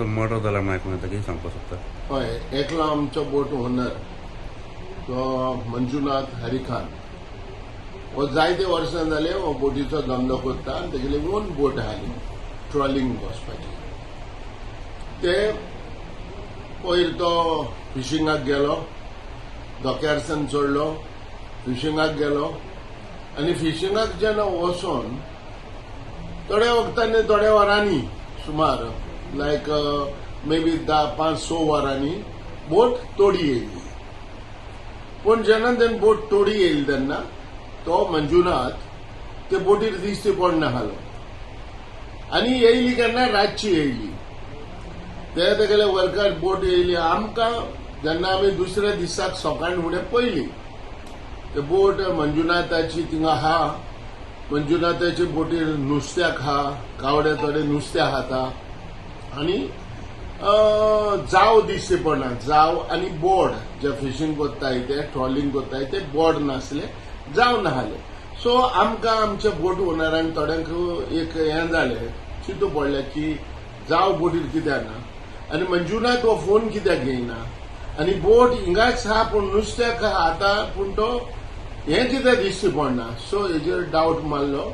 Murder जाला म्हण आयकून येता कितें सांगपाक सोदता? हय, एकलो आमचो बोट ओनर तो मंजुनाथ हरिखान हो जायते वर्सां जाले हो बोटीचो धंदो करता आनी तेगेली ओन बोट आहाली ट्रॉलिंग वचपाची. ते पयर तो फिशिंगाक गेलो, धोक्यारसान चडलो, फिशिंगाक गेलो आनी फिशिंगाक जेन्ना वचोन थोड्या वखतांनी थोड्या वरांनी सुमार लायक मे बी 5-6 वरांनी बोट तोडी येयली. पूण जेन्ना तेन बोट तोडी येयली तेन्ना तो मंजुनाथ ते बोटीर दिश्टी पडनाहलो आनी येयली केन्ना रातची येयली. तेगेले वर्कर बोट येयली आमकां जेन्ना आमी दुसऱ्या दिसाक सकाळीं फुडें पयली ते बोट मंजुनाथाची थिंगा आहा. मंजुनाथाची बोटीर नुस्त्याक आहा, कावडे थोडे नुस्तें खाता आनी जाव दिश्टी पडना. जाव आनी बोर्ड जे फिशिंग कोत्ताय ते ट्रॉलिंग कोत्ताय ते बोर्ड नासले, जाव नाहले. सो आमकां आमच्या बोट ओनरान थोड्यांक एक हें जालें, चिंतू पडलें की जाव बोटीर कित्याक ना आनी मंजुनाथ हो फोन कित्याक घेयना आनी बोट हिंगाच आहा पूण नुस्त्याक खाता पूण तो हें कित्याक दिश्टी पडना. सो हेजेर डावट मारलो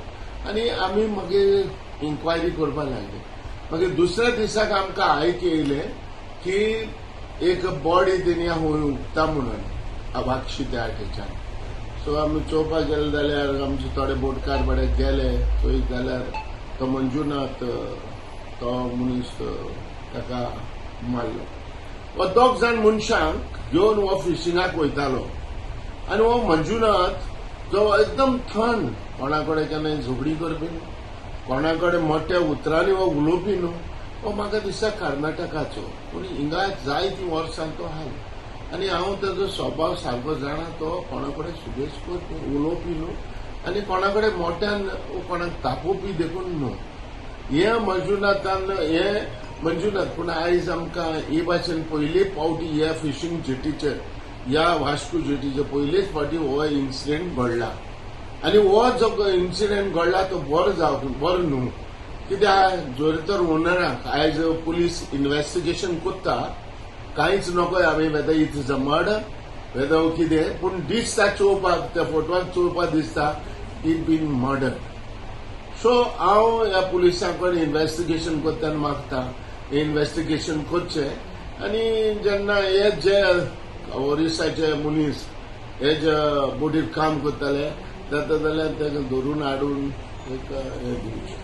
आनी आमी मागीर इन्क्वायरी करपाक लागले. मागीर दुसऱ्या दिसाक आमकां आयक येयलें की एक बॉडी तेणी हूंय उक्ता म्हणून अभाक्षी त्या आटेच्यान. सो आमी चोवपाक गेले जाल्यार आमचे थोडे बोटकार बडे गेले चोयत जाल्यार तो मंजुनाथ तो मनीस ताका मारलो. हो दोग जाण मनशांक घेवन हो फिशिंगाक वयतालो आनी हो मंजुनाथ जो एकदम थंड, कोणा कडेन केन्ना झगडी करपी न्हू, कोणा कडेन मोठ्या उतरांनी हो उलोवपी न्हू. हो म्हाका दिसता कर्नाटकाचो पूण हिंगा जायतीं वर्सां तो आहा आनी हांव ताजो स्वभाव सारको जाणा. तो कोणा कडेन सुबेज करपी उलोवपी न्हू आनी कोणा कडेन मोठ्यान कोणाक तापोवपी देखून न्हू. हे मंजुनाथ पूण आयज आमकां हे भाशेन पयले फावटी ह्या फिशींग जेटीचेर ह्या वास्को जेटीचेर पयलेच फावटी हो इन्सिडेंट घडला आनी हो जो इन्सिडेंट घडला तो बरो न्हू. कित्याक जोरी तर ओनराक आयज पुलीस इन्व्हेस्टिगेशन कोत्ता, कांयच नकोय आमी whether it is a murder whether कितें, पूण दिसता चोवपाक त्या फोटवाक चोवपाक दिसता इट बीन मर्डर. सो हांव ह्या पुलिसां कडेन इन्व्हेस्टिगेशन कोत्ताना मागता इन्व्हेस्टिगेशन करचें आनी जेन्ना हे जे ओरिसाचे मनीस हे जे बोटीर काम करताले जाता जाल्यार ताका धरून हाडून एक हे दिवचें.